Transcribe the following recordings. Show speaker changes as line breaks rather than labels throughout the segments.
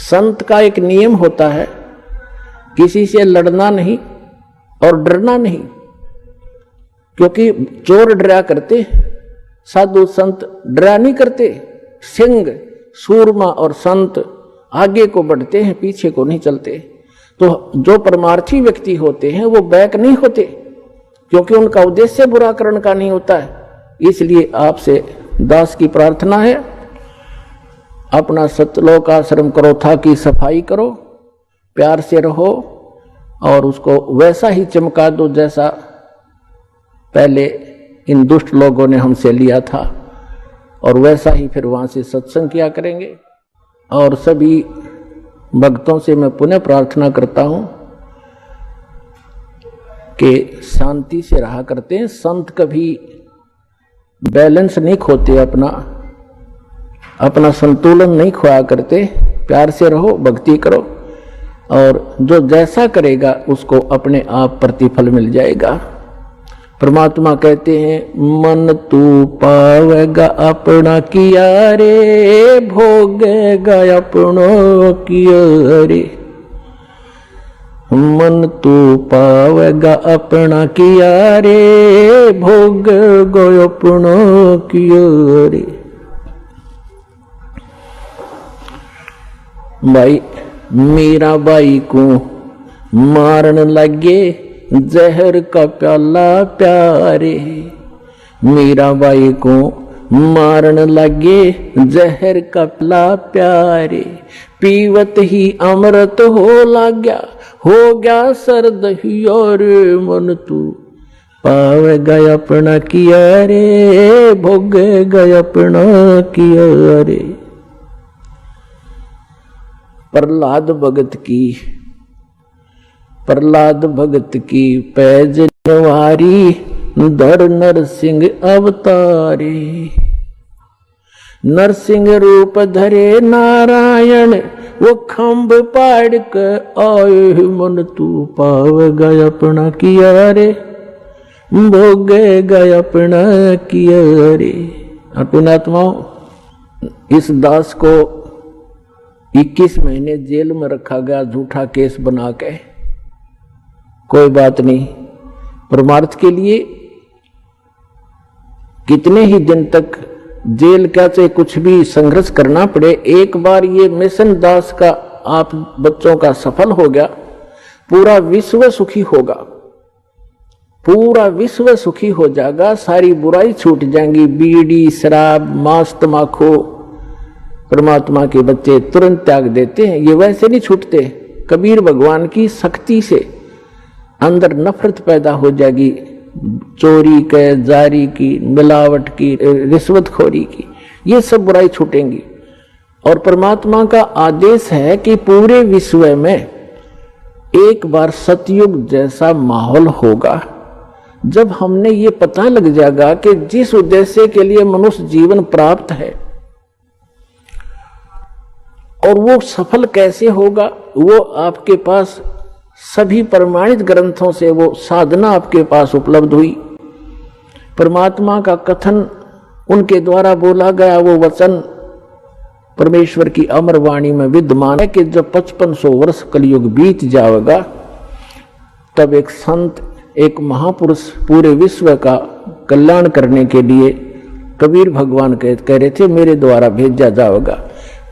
संत का एक नियम होता है, किसी से लड़ना नहीं और डरना नहीं, क्योंकि चोर डरा करते, साधु संत डरा नहीं करते। सिंह, सूरमा और संत आगे को बढ़ते हैं, पीछे को नहीं चलते। तो जो परमार्थी व्यक्ति होते हैं वो बैक नहीं होते, क्योंकि उनका उद्देश्य बुरा करने का नहीं होता है। इसलिए आपसे दास की प्रार्थना है, अपना सतलोक आश्रम करो था की सफाई करो, प्यार से रहो और उसको वैसा ही चमका दो जैसा पहले इन दुष्ट लोगों ने हमसे लिया था, और वैसा ही फिर वहां से सत्संग किया करेंगे। और सभी भक्तों से मैं पुनः प्रार्थना करता हूं कि शांति से रहा करते हैं। संत कभी बैलेंस नहीं खोते, अपना संतुलन नहीं खोया करते। प्यार से रहो, भक्ति करो, और जो जैसा करेगा उसको अपने आप प्रतिफल मिल जाएगा। परमात्मा कहते हैं, मन तू पावेगा अपना किया रे, भोगेगा अपनों किया रे। मन तू पावेगा अपना किया रे, भोगेगा अपनों किया रे। भाई मीरा बाई को मारन लगे जहर का प्याला प्यारे, मीरा बाई को मारन लगे जहर का प्याला प्यारे। पीवत ही अमृत हो गया सर्द ही और मन तू पावेगा अपना किया रे, भोगेगा अपना किया रे। प्रहलाद भगत की पैज नवारी, धर नरसिंह अवतारे। नरसिंह रूप धरे नारायण, वो खंभ पाड़ के आए, मन तू पावेगा अपना किया रे, भोगेगा अपना किया रे। पुण्यात्माओं, इस दास को 21 महीने जेल में रखा गया झूठा केस बना के। कोई बात नहीं, परमार्थ के लिए कितने ही दिन तक जेल का चाहे कुछ भी संघर्ष करना पड़े, एक बार ये मिशन दास का आप बच्चों का सफल हो गया, पूरा विश्व सुखी होगा, पूरा विश्व सुखी हो जाएगा। सारी बुराई छूट जाएंगी, बीड़ी शराब मांस तमाकू परमात्मा के बच्चे तुरंत त्याग देते हैं, ये वैसे नहीं छूटते। कबीर भगवान की शक्ति से अंदर नफरत पैदा हो जाएगी, चोरी के, जारी की, मिलावट की, रिश्वतखोरी की, ये सब बुराई छूटेंगी। और परमात्मा का आदेश है कि पूरे विश्व में एक बार सतयुग जैसा माहौल होगा, जब हमने ये पता लग जाएगा कि जिस उद्देश्य के लिए मनुष्य जीवन प्राप्त है और वो सफल कैसे होगा, वो आपके पास सभी प्रमाणित ग्रंथों से वो साधना आपके पास उपलब्ध हुई। परमात्मा का कथन उनके द्वारा बोला गया वो वचन परमेश्वर की अमर वाणी में विद्यमान है कि जब 5500 वर्ष कलयुग बीत जाएगा, तब एक संत, एक महापुरुष पूरे विश्व का कल्याण करने के लिए कबीर भगवान कह रहे थे मेरे द्वारा भेजा जाएगा।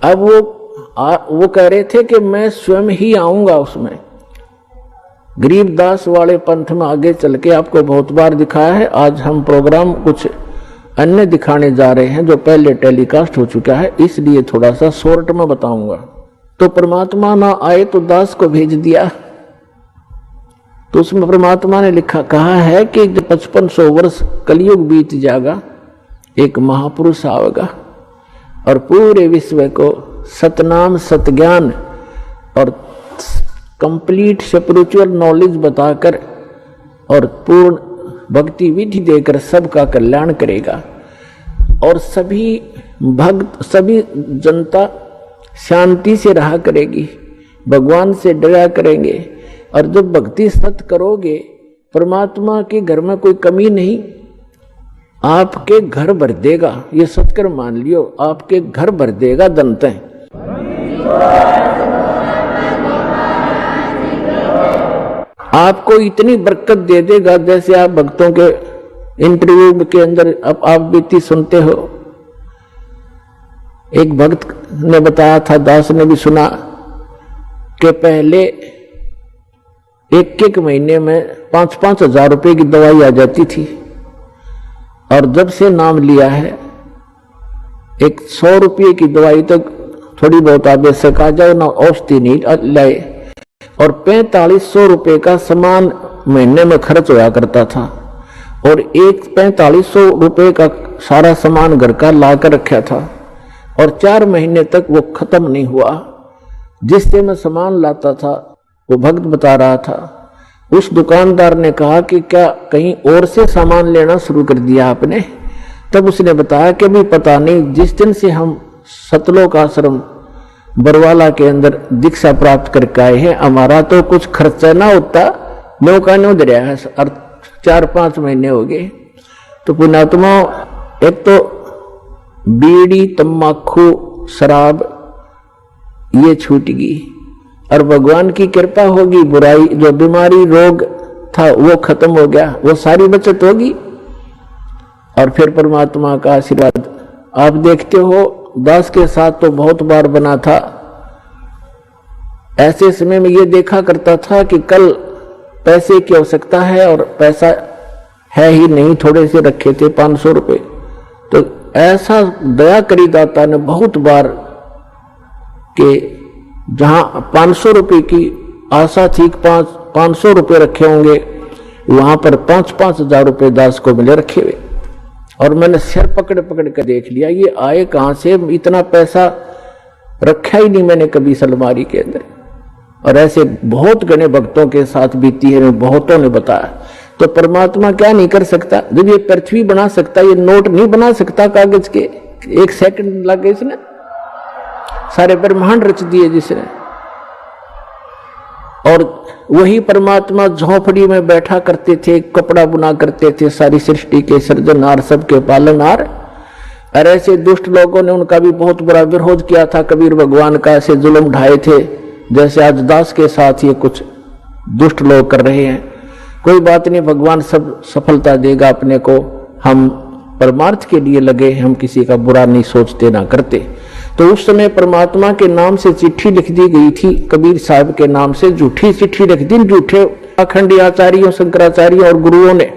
अब वो कह रहे थे कि मैं स्वयं ही आऊंगा उसमें। गरीबदास वाले पंथ में आगे चल के आपको बहुत बार दिखाया है। आज हम प्रोग्राम कुछ अन्य दिखाने जा रहे हैं जो पहले टेलीकास्ट हो चुका है, इसलिए थोड़ा सा शॉर्ट में बताऊंगा। तो परमात्मा ना आए तो दास को भेज दिया, तो उसमें परमात्मा ने कहा है कि जब 5500 वर्ष कलयुग बीत जाएगा, एक महापुरुष आएगा और पूरे विश्व को सतनाम सतज्ञान और कंप्लीट स्पिरिचुअल नॉलेज बताकर और पूर्ण भक्ति विधि देकर सबका कल्याण करेगा। और सभी भक्त, सभी जनता शांति से रहा करेगी, भगवान से डरा करेंगे। और जब भक्ति सत करोगे, परमात्मा के घर में कोई कमी नहीं, आपके घर भर देगा। ये सत्कर मान लियो, आपके घर भर देगा दंते। आपको इतनी बरकत दे देगा, जैसे आप भक्तों के इंटरव्यू के अंदर अब आप बीती सुनते हो। एक भक्त ने बताया था, दास ने भी सुना, कि पहले एक महीने में 5-5 हजार रुपए की दवाई आ जाती थी, और जब से नाम लिया है 100 रुपये की दवाई तक थोड़ी बहुत आवश्यक आ जाए ना, औषधि नहीं लाए, और 4500 रुपये का सामान महीने में खर्च होया करता था, और 4500 रुपये का सारा सामान घर का ला कर रखा था, और 4 महीने तक वो खत्म नहीं हुआ। जिससे मैं सामान लाता था, वो भक्त बता रहा था, उस दुकानदार ने कहा कि क्या कहीं और से सामान लेना शुरू कर दिया आपने? तब उसने बताया कि भी पता नहीं, जिस दिन से हम सतलोक आश्रम बरवाला के अंदर दीक्षा प्राप्त करके आए हैं, हमारा तो कुछ खर्चा ना होता, नौका नहीं उधर है, और 4-5 महीने हो गए। तो पुण्यात्मा, एक तो बीड़ी, तम्बाकू, शराब ये छूट गई, और भगवान की कृपा होगी, बुराई जो बीमारी रोग था वो खत्म हो गया, वो सारी बचत होगी, और फिर परमात्मा का आशीर्वाद। आप देखते हो, दास के साथ तो बहुत बार बना था। ऐसे समय में ये देखा करता था कि कल पैसे की आवश्यकता है, और पैसा है ही नहीं, थोड़े से रखे थे 500 रुपए। तो ऐसा दया करी दाता ने बहुत बार कि जहां 500 रुपए की आशा थी, 500 रुपए रखे होंगे, वहां पर 5-5 हजार रुपए दास को मिले रखे हुए। और मैंने सिर पकड़ पकड़ कर देख लिया, ये आए कहां से, इतना पैसा रखा ही नहीं मैंने कभी अलमारी के अंदर। और ऐसे बहुत गणे भक्तों के साथ बीती है, बहुतों ने बताया। तो परमात्मा क्या नहीं कर सकता? जब ये पृथ्वी बना सकता, ये नोट नहीं बना सकता कागज के? 1 सेकंड लग गए इसने, सारे ब्रह्मांड रच दिए जिसने। और वही परमात्मा झोपड़ी में बैठा करते थे, कपड़ा बुना करते थे, सारी सृष्टि के सृजनहार, सबके पालनहार। और ऐसे दुष्ट लोगों ने उनका भी बहुत बुरा विरोध किया था, कबीर भगवान का ऐसे जुल्म ढाए थे, जैसे आज दास के साथ ये कुछ दुष्ट लोग कर रहे हैं। कोई बात नहीं, भगवान सब सफलता देगा अपने को। हम परमार्थ के लिए लगे, हम किसी का बुरा नहीं सोचते ना करते। तो उस समय परमात्मा के नाम से चिट्ठी लिख दी गई थी, कबीर साहब के नाम से झूठी चिट्ठी लिख दी, झूठे अखंडी आचार्यों, शंकराचार्यों और गुरुओं ने।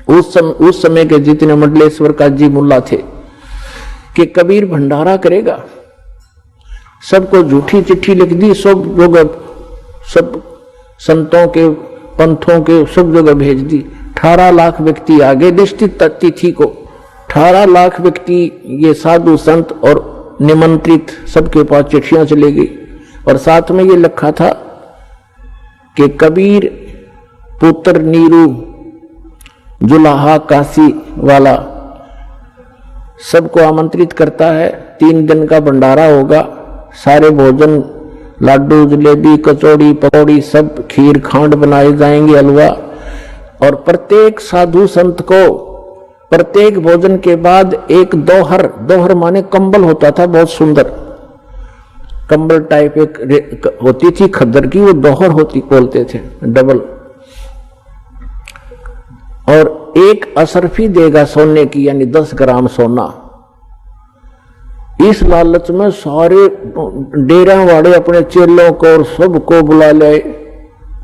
उस समय के जितने मंडलेश्वर का जी मुल्ला थे कि कबीर भंडारा करेगा, सबको झूठी चिट्ठी लिख दी। सब जगह, सब संतों के, पंथों के सब जगह भेज दी। 18 लाख व्यक्ति आगे निश्चित तिथि को, 18 लाख व्यक्ति, ये साधु संत और निमंत्रित, सबके पास चिट्ठियां चली गई। और साथ में ये लिखा था कि कबीर पुत्र नीरू जुलाहा काशी वाला सबको आमंत्रित करता है। 3 दिन का भंडारा होगा, सारे भोजन, लाडू, जलेबी, कचौड़ी, पकौड़ी, सब खीर खांड बनाए जाएंगे, हलवा। और प्रत्येक साधु संत को प्रत्येक भोजन के बाद एक दोहर माने कंबल होता था, बहुत सुंदर कंबल टाइप एक होती थी खद्दर की, वो दोहर होती बोलते थे, डबल। और एक असरफी देगा सोने की, यानी 10 ग्राम सोना। इस लालच में सारे डेरा वाले अपने चेलों को और सबको बुला ले।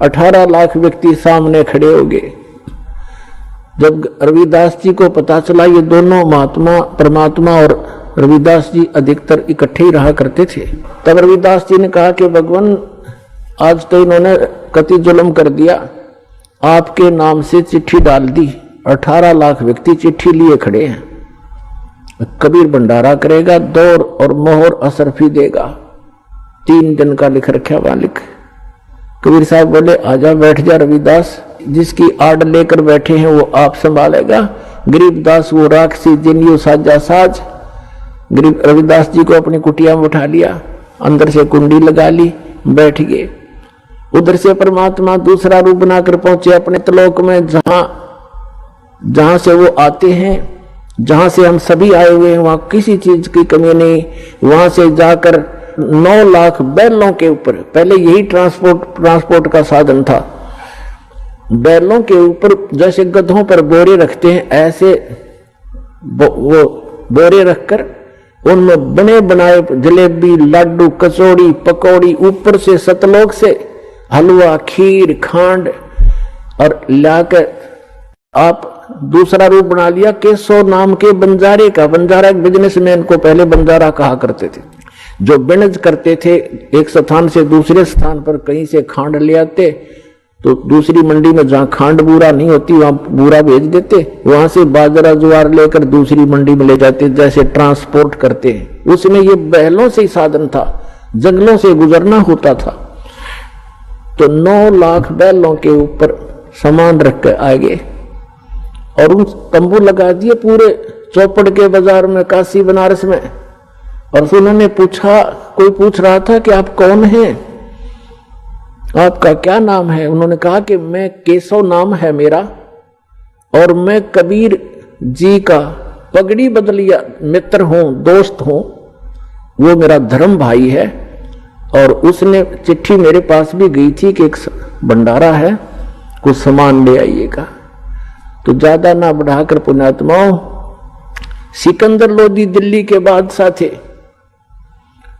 18 लाख व्यक्ति सामने खड़े हो गए। जब रविदास जी को पता चला, ये दोनों महात्मा, परमात्मा और रविदास जी अधिकतर इकट्ठे ही रहा करते थे, तब रविदास जी ने कहा कि भगवान, आज तो इन्होंने कति जुल्म कर दिया, आपके नाम से चिट्ठी डाल दी, 18 लाख व्यक्ति चिट्ठी लिए खड़े हैं। कबीर भंडारा करेगा, दौड़ और मोहर असरफी देगा, 3 दिन का लिख रखा वहां लिख। कबीर साहब बोले, आजा बैठ जा रविदास, जिसकी आड़ लेकर बैठे हैं वो आप संभालेगा। गरीबदास वो राक्षसी जिनियो साजा साज। गरीब रविदास जी को अपनी कुटिया में उठा लिया, अंदर से कुंडी लगा ली, बैठ गए। उधर से परमात्मा दूसरा रूप बनाकर पहुंचे अपने त्रिलोक में, जहां से वो आते हैं, जहां से हम सभी आए हुए हैं, वहां किसी चीज की कमी नहीं। वहां से जाकर 9 लाख बैलों के ऊपर, पहले यही ट्रांसपोर्ट का साधन था, बैलों के ऊपर जैसे गधों पर बोरे रखते हैं, ऐसे वो बोरे रखकर उनमें बने बनाए जलेबी, लाडू, कचौड़ी, पकौड़ी, ऊपर से सतलोक से हलवा, खीर, खांड और लाकर आप दूसरा रूप बना लिया केशव नाम के बंजारे का। बंजारा एक बिजनेसमैन को पहले बंजारा कहा करते थे, जो बिनज करते थे, एक स्थान से दूसरे स्थान पर कहीं से खांड ले आते तो दूसरी मंडी में जहां खांड बूरा नहीं होती वहां बूरा भेज देते, वहां से बाजरा ज्वार लेकर दूसरी मंडी में ले जाते, जैसे ट्रांसपोर्ट करते हैं। उसमें ये बैलों से ही साधन था, जंगलों से गुजरना होता था। तो 9 लाख बैलों के ऊपर सामान रख कर आगे और उन तंबू लगा दिए पूरे चौपड़ के बाजार में, काशी बनारस में। और फिर उन्होंने पूछा, कोई पूछ रहा था कि आप कौन हैं, आपका क्या नाम है? उन्होंने कहा कि मैं केशव नाम है मेरा और मैं कबीर जी का पगड़ी बदलिया मित्र हूं, दोस्त हूं, वो मेरा धर्म भाई है। और उसने चिट्ठी मेरे पास भी गई थी कि एक भंडारा है, कुछ सामान ले आइएगा। तो ज्यादा ना बढ़ाकर पुण्यात्माओं, सिकंदर लोधी दिल्ली के बादशाह थे,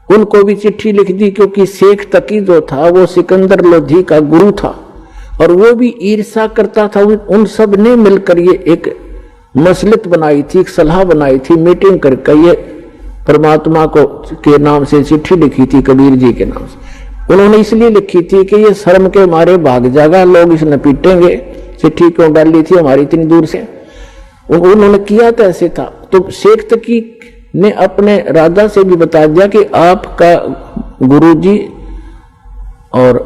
उनको भी चिट्ठी लिख दी, क्योंकि शेख तकी जो था वो सिकंदर लोधी का गुरु था और वो भी ईर्ष्या करता था। उन सब ने मिलकर ये एक मसलत बनाई थी, एक सलाह बनाई थी, मीटिंग करके ये परमात्मा को के नाम से चिट्ठी लिखी थी, कबीर जी के नाम से। उन्होंने इसलिए लिखी थी कि ये शर्म के मारे भाग जाएगा, लोग इसे न पीटेंगे, चिट्ठी क्यों डाली थी हमारी इतनी दूर से। उन्होंने किया तो ऐसे था। तो शेख तकी ने अपने राजा से भी बता दिया कि आपका गुरुजी और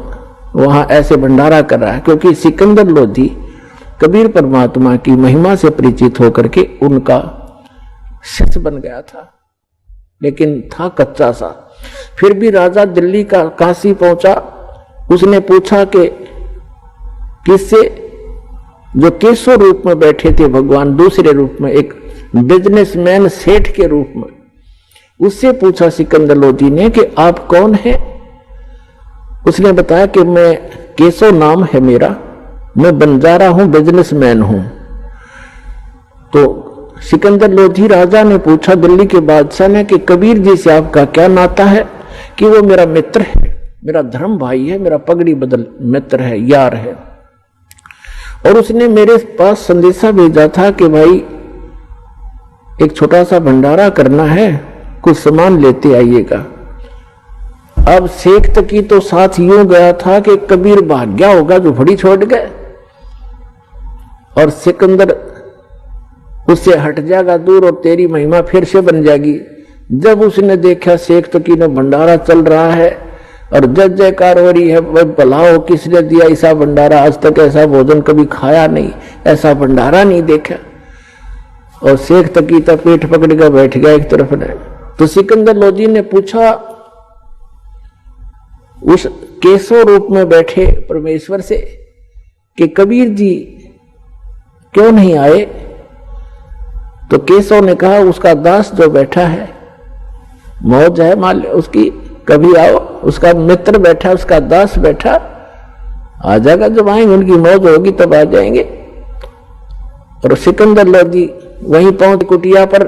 वहां ऐसे भंडारा कर रहा है, क्योंकि सिकंदर लोधी कबीर परमात्मा की महिमा से परिचित होकर के उनका शिष्य बन गया था, लेकिन था कच्चा सा। फिर भी राजा दिल्ली का काशी पहुंचा, उसने पूछा कि किससे, जो केशव रूप में बैठे थे भगवान, दूसरे रूप में एक बिजनेसमैन सेठ के रूप में, उससे पूछा सिकंदर लोधी ने कि आप कौन हैं? उसने बताया कि मैं केशव नाम है मेरा, मैं बंजारा हूं, बिजनेसमैन हूं। तो सिकंदर लोधी राजा ने पूछा दिल्ली के बादशाह ने कि कबीर जी से आपका क्या नाता है? कि वो मेरा मित्र है, मेरा धर्म भाई है, मेरा पगड़ी बदल मित्र है, यार है। और उसने मेरे पास संदेशा भेजा था कि भाई एक छोटा सा भंडारा करना है, कुछ सामान लेते आइएगा। अब शेख तकी तो साथ यूं गया था कि कबीर भाग गया होगा, झोपड़ी छोड़ गए, और सिकंदर उससे हट जाएगा दूर और तेरी महिमा फिर से बन जाएगी। जब उसने देखा शेख तकी ने भंडारा चल रहा है और जय जयकार हो रही है, वह भला हो किसने दिया ऐसा भंडारा, आज तक ऐसा भोजन कभी खाया नहीं, ऐसा भंडारा नहीं देखा। और शेख तकी तो पेट पकड़ कर बैठ गया एक तरफ ने। तो सिकंदर लोधी ने पूछा उस केशव रूप में बैठे परमेश्वर से कि कबीर जी क्यों नहीं आए? तो केशव ने कहा उसका दास जो बैठा है, मौज है मान उसकी, कभी आओ। उसका मित्र बैठा, उसका दास बैठा, आ जाएगा, जब आएंगे उनकी मौज होगी तब आ जाएंगे। और सिकंदर लोधी वहीं पहुंच कुटिया पर,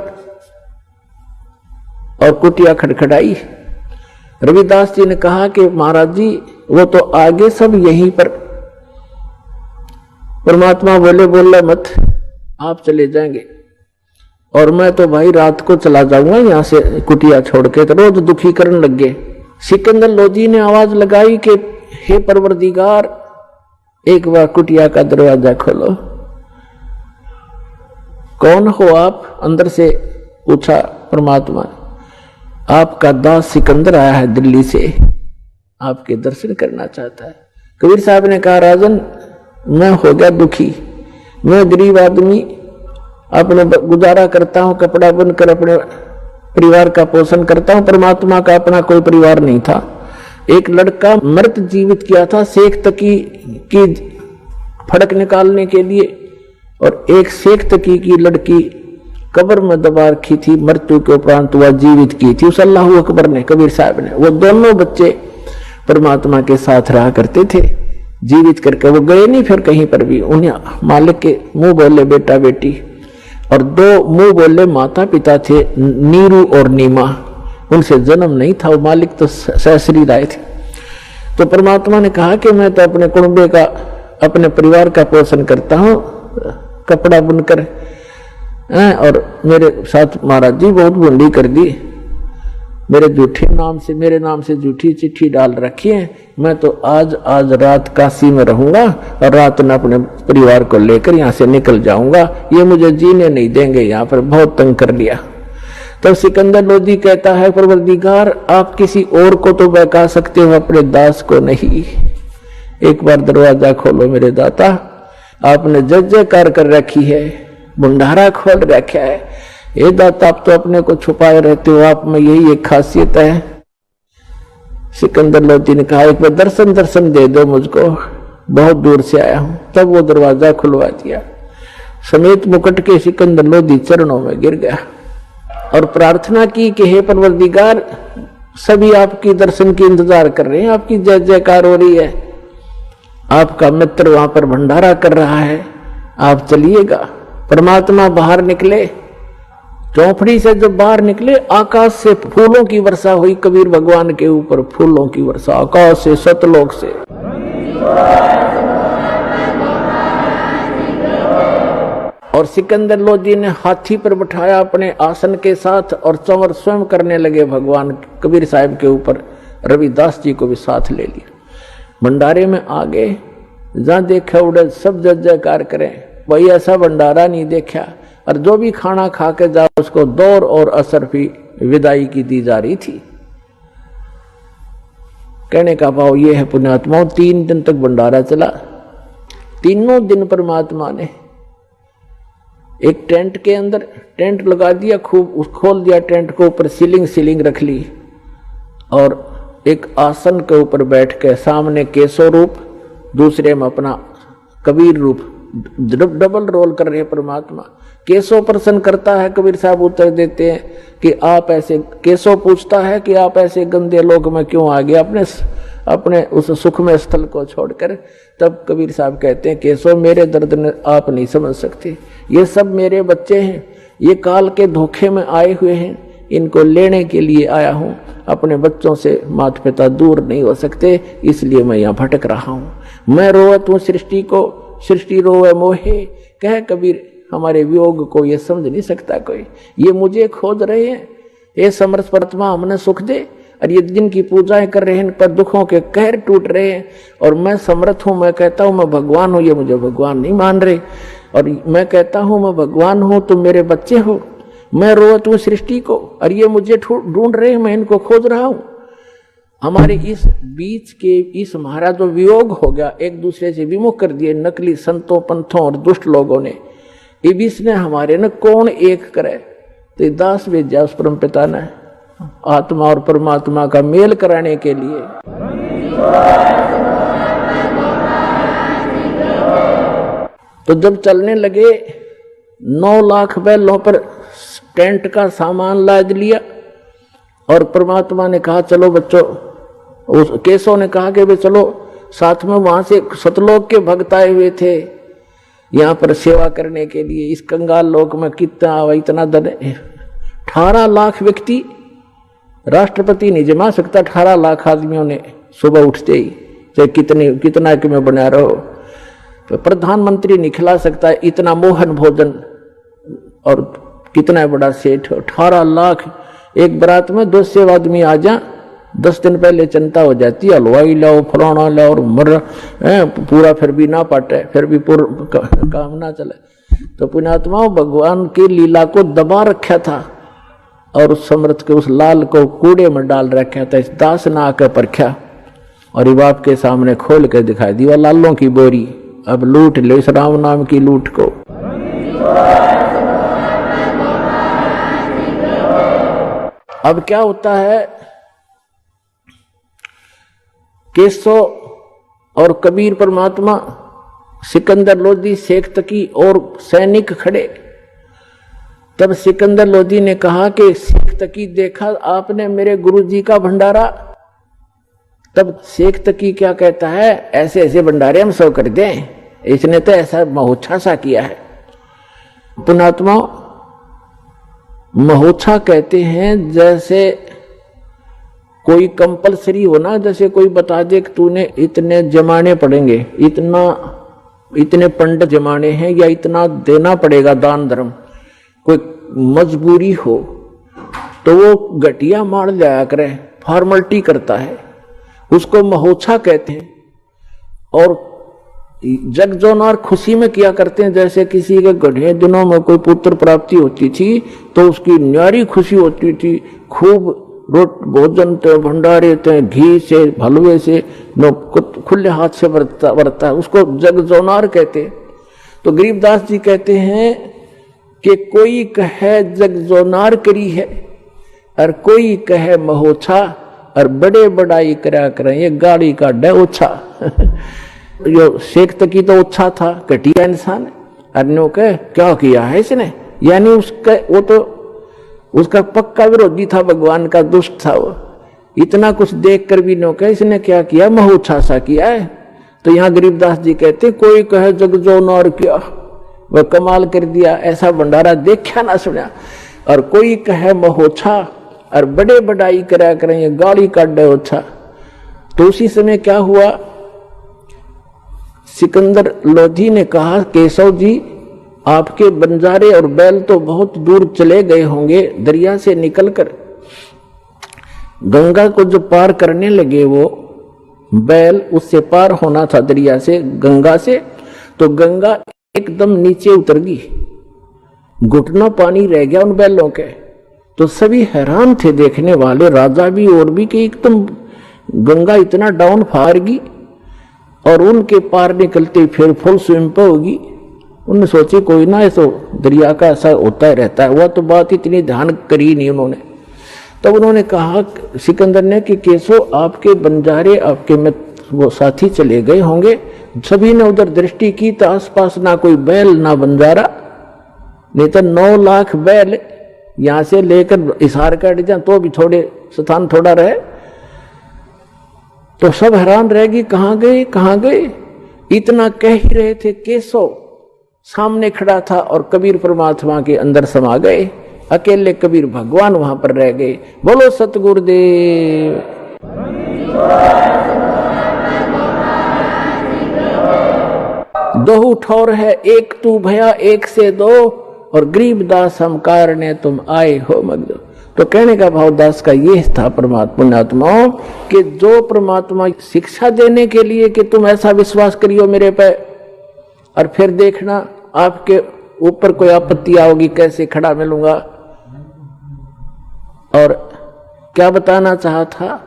और कुटिया खड़खड़ाई। रविदास जी ने कहा कि महाराज जी वो तो आगे सब यहीं पर। परमात्मा बोले बोला मत, आप चले जाएंगे और मैं तो भाई रात को चला जाऊंगा यहां से कुटिया छोड़ के। तो रोज दुखी करने लग गए। सिकंदर लोधी ने आवाज लगाई कि हे परवरदिगार, एक बार कुटिया का दरवाजा खोलो। कौन हो आप? अंदर से पूछा परमात्मा। आपका दास सिकंदर आया है दिल्ली से, आपके दर्शन करना चाहता है। कबीर साहब ने कहा राजन, मैं हो गया दुखी, मैं गरीब आदमी, अपने गुजारा करता हूं, कपड़ा बुनकर अपने परिवार का पोषण करता हूं। परमात्मा का अपना कोई परिवार नहीं था। एक लड़का मृत जीवित किया था शेख तकी की फड़क निकालने के लिए, और एक शेख तकी की लड़की कब्र में दबा रखी थी, मृत्यु के उपरांत वह जीवित की थी उस अल्लाह अकबर ने, कबीर साहब ने। वो दोनों बच्चे परमात्मा के साथ रहा करते थे। जीवित करके वो गए नहीं फिर कहीं पर भी। उन्हें मालिक के मुंह बोले बेटा बेटी, और दो मुंह बोले माता पिता थे, नीरू और नीमा, उनसे जन्म नहीं था, वो मालिक तो सहसरी आए थे। तो परमात्मा ने कहा कि मैं तो अपने कुटुंबे का, अपने परिवार का पोषण करता हूँ कपड़ा बुनकर, और मेरे साथ महाराज जी बहुत बुंदी कर दी, मेरे नाम से झूठी चिट्ठी डाल रखी है। मैं तो आज रात काशी में रहूंगा और रात में अपने परिवार को लेकर यहाँ से निकल जाऊंगा, ये मुझे जीने नहीं देंगे, यहाँ पर बहुत तंग कर लिया। तब सिकंदर लोदी कहता है परवरदिगार आप किसी और को तो बहका सकते हो, अपने दास को नहीं। एक बार दरवाजा खोलो मेरे दाता, आपने जय जयकार कर रखी है, भंडारा खोल रखा है, ये दाता आप तो अपने को छुपाए रहते हो, आप में यही एक खासियत है। सिकंदर लोदी ने कहा एक बार दर्शन दे दो मुझको, बहुत दूर से आया हूं। तब वो दरवाजा खुलवा दिया, समेत मुकुट के सिकंदर लोदी चरणों में गिर गया और प्रार्थना की कि हे परवरदिगार सभी आपकी दर्शन की इंतजार कर रहे हैं, आपकी जय जयकार हो रही है, आपका मित्र वहां पर भंडारा कर रहा है, आप चलिएगा। परमात्मा बाहर निकले, चौपड़ी से जब बाहर निकले आकाश से फूलों की वर्षा हुई कबीर भगवान के ऊपर, फूलों की वर्षा आकाश से, सतलोक से। और सिकंदर लोदी ने हाथी पर बिठाया अपने आसन के साथ और चंवर स्वयं करने लगे भगवान कबीर साहब के ऊपर। रविदास जी को भी साथ ले लिया, भंडारे में आ गए, जहां देखा उड़े सब जय जयकार करें, वही ऐसा भंडारा नहीं देखा। और जो भी खाना खा के जाओ उसको दौर और असर भी विदाई की दी जा रही थी। कहने का भाव ये है पुण्यात्माओं, 3 दिन तक भंडारा चला। तीनों दिन परमात्मा ने एक टेंट के अंदर टेंट लगा दिया, खूब खोल दिया टेंट को, ऊपर सीलिंग रख ली और एक आसन के ऊपर बैठ के सामने केशव रूप, दूसरे में अपना कबीर रूप, डबल रोल कर रहे परमात्मा। केशव प्रश्न करता है, कबीर साहब उत्तर देते हैं कि आप ऐसे, केशव पूछता है कि आप ऐसे गंदे लोक में क्यों आ गए अपने उस सुखमय स्थल को छोड़कर। तब कबीर साहब कहते हैं केशव मेरे दर्द ने आप नहीं समझ सकते, ये सब मेरे बच्चे हैं, ये काल के धोखे में आए हुए हैं, इनको लेने के लिए आया हूँ। अपने बच्चों से माता पिता दूर नहीं हो सकते, इसलिए मैं यहाँ भटक रहा हूँ। मैं रोवत हूँ सृष्टि को, सृष्टि रोवे मोहे, कह कबीर हमारे वियोग को ये समझ नहीं सकता कोई, ये मुझे खोज रहे हैं। ये समर्थ परमात्मा हमने सुख दे, और ये जिनकी पूजाएं कर रहे हैं इन पर दुखों के कहर टूट रहे हैं। और मैं समर्थ हूँ, मैं कहता हूँ मैं भगवान हूँ, ये मुझे भगवान नहीं मान रहे। और मैं कहता हूँ मैं भगवान हूँ, तुम मेरे बच्चे हो। मैं रोवत हूँ सृष्टि को, और ये मुझे ढूंढ रहे हैं, मैं इनको खोज रहा हूँ। हमारे इस बीच के इस हमारा जो वियोग हो गया, एक दूसरे से विमुख कर दिए नकली संतों पंथों और दुष्ट लोगों ने, इबिस ने हमारे न कौन एक करे। तो दास भेजा उस परम पिता ने आत्मा और परमात्मा का मेल कराने के लिए। तो जब चलने लगे 9 लाख बैलों पर टेंट का सामान लाद लिया, और परमात्मा ने कहा चलो बच्चों, उस केशव ने कहा कि वे चलो साथ में, वहां से सतलोक के भक्त आए हुए थे यहाँ पर सेवा करने के लिए। इस कंगाल लोक में कितना इतना 18 लाख व्यक्ति, राष्ट्रपति नहीं जमा सकता 18 लाख आदमियों ने सुबह उठते ही, चाहे कितना कि मैं बना रहो, तो प्रधानमंत्री नहीं खिला सकता इतना मोहन भोजन, और कितना बड़ा सेठ। 18 लाख एक बारात में 200 आदमी आ जा, 10 दिन पहले चिंता हो जाती है, हलवाई लाओ फलाना लाओ, और मर पूरा फिर भी ना पाटे, फिर भी काम ना चले। तो पुण्यात्मा भगवान की लीला को दबा रखा था, और उस समर्थ के उस लाल को कूड़े में डाल रखा था। इस दास ने आकर परखा और ये बाप के सामने खोल के दिखाई दी, वह लालों की बोरी, अब लूट लो इस राम नाम की लूट को। अब क्या होता है, केशव और कबीर परमात्मा, सिकंदर लोदी, शेख तकी और सैनिक खड़े। तब सिकंदर लोदी ने कहा कि शेख तकी देखा आपने मेरे गुरुजी का भंडारा, तब शेख तकी क्या कहता है, ऐसे ऐसे भंडारे हम सब कर दें, इसने तो ऐसा महोत्सा सा किया है। पुण्यात्मा, महोत्सा कहते हैं जैसे कोई कंपलसरी हो ना, जैसे कोई बता दे कि तूने इतने जमाने पड़ेंगे, इतने पंडित जमाने हैं, या इतना देना पड़ेगा दान धर्म, कोई मजबूरी हो तो वो घटिया मार जाया करे, फॉर्मलिटी करता है, उसको महोत्सा कहते हैं। और जगजोनार खुशी में किया करते हैं, जैसे किसी के गढ़े दिनों में कोई पुत्र प्राप्ति होती थी तो उसकी न्यारी खुशी होती थी, खूब भोजन थे, भंडारे थे, घी से हलवे से खुले हाथ से बरता है, उसको जगजोनार कहते। तो गरीबदास जी कहते हैं कि कोई कहे जगजोनार करी है और कोई कहे महोत्सा, और बड़े बड़ाई करा करें ये गाड़ी का डे ओछा। जो शेख तकी तो ओछा था, घटिया इंसान, अन्यों के क्या किया है इसने, यानी उसका वो तो उसका पक्का विरोधी था, भगवान का दुष्ट था वो, इतना कुछ देख कर भी नो कहे इसने क्या किया, महोत्सा सा किया है। तो यहाँ गरीबदास जी कहते कोई कहे जगजोनार किया, वह कमाल कर दिया, ऐसा भंडारा देखा ना सुना, और कोई कहे महोत्सा और बड़े बड़ाई करा करें ये गाड़ी काटे ओछा। तो उसी समय क्या हुआ, सिकंदर लोधी ने कहा, केशव जी आपके बंजारे और बैल तो बहुत दूर चले गए होंगे, दरिया से निकलकर गंगा को जो पार करने लगे वो बैल, उससे पार होना था दरिया से, गंगा से, तो गंगा एकदम नीचे उतर गई, घुटना पानी रह गया उन बैलों के। तो सभी हैरान थे देखने वाले, राजा भी और भी, कि एकदम गंगा इतना डाउन फारगी और उनके पार निकलते फिर फुल स्विम पे होगी। उन्होंने सोची कोई ना, ऐसा दरिया का ऐसा होता ही रहता है, वह तो बात इतनी ध्यान करी नहीं उन्होंने। तब उन्होंने कहा सिकंदर ने कि केशव आपके बंजारे, आपके में वो साथी चले गए होंगे। सभी ने उधर दृष्टि की तो आसपास ना कोई बैल ना बंजारा, नहीं तो 9 लाख बैल यहां से लेकर इशार कर जाए तो भी थोड़े स्थान थोड़ा रहे। तो सब हैरान रह गई, कहां गए कहां गए। इतना कह ही रहे थे, केशव सामने खड़ा था और कबीर परमात्मा के अंदर समा गए, अकेले कबीर भगवान वहां पर रह गए। बोलो सतगुरुदेव। दोहु ठौर है एक तू भया एक से दो, और गरीबदास हम कारणे तुम आए हो मग्न। तो कहने का भाव दास का ये था पुण्यात्माओं कि जो परमात्मा शिक्षा देने के लिए कि तुम ऐसा विश्वास करियो मेरे पे, और फिर देखना आपके ऊपर कोई आपत्ति आओगी कैसे खड़ा मिलूंगा। और क्या बताना चाहा था,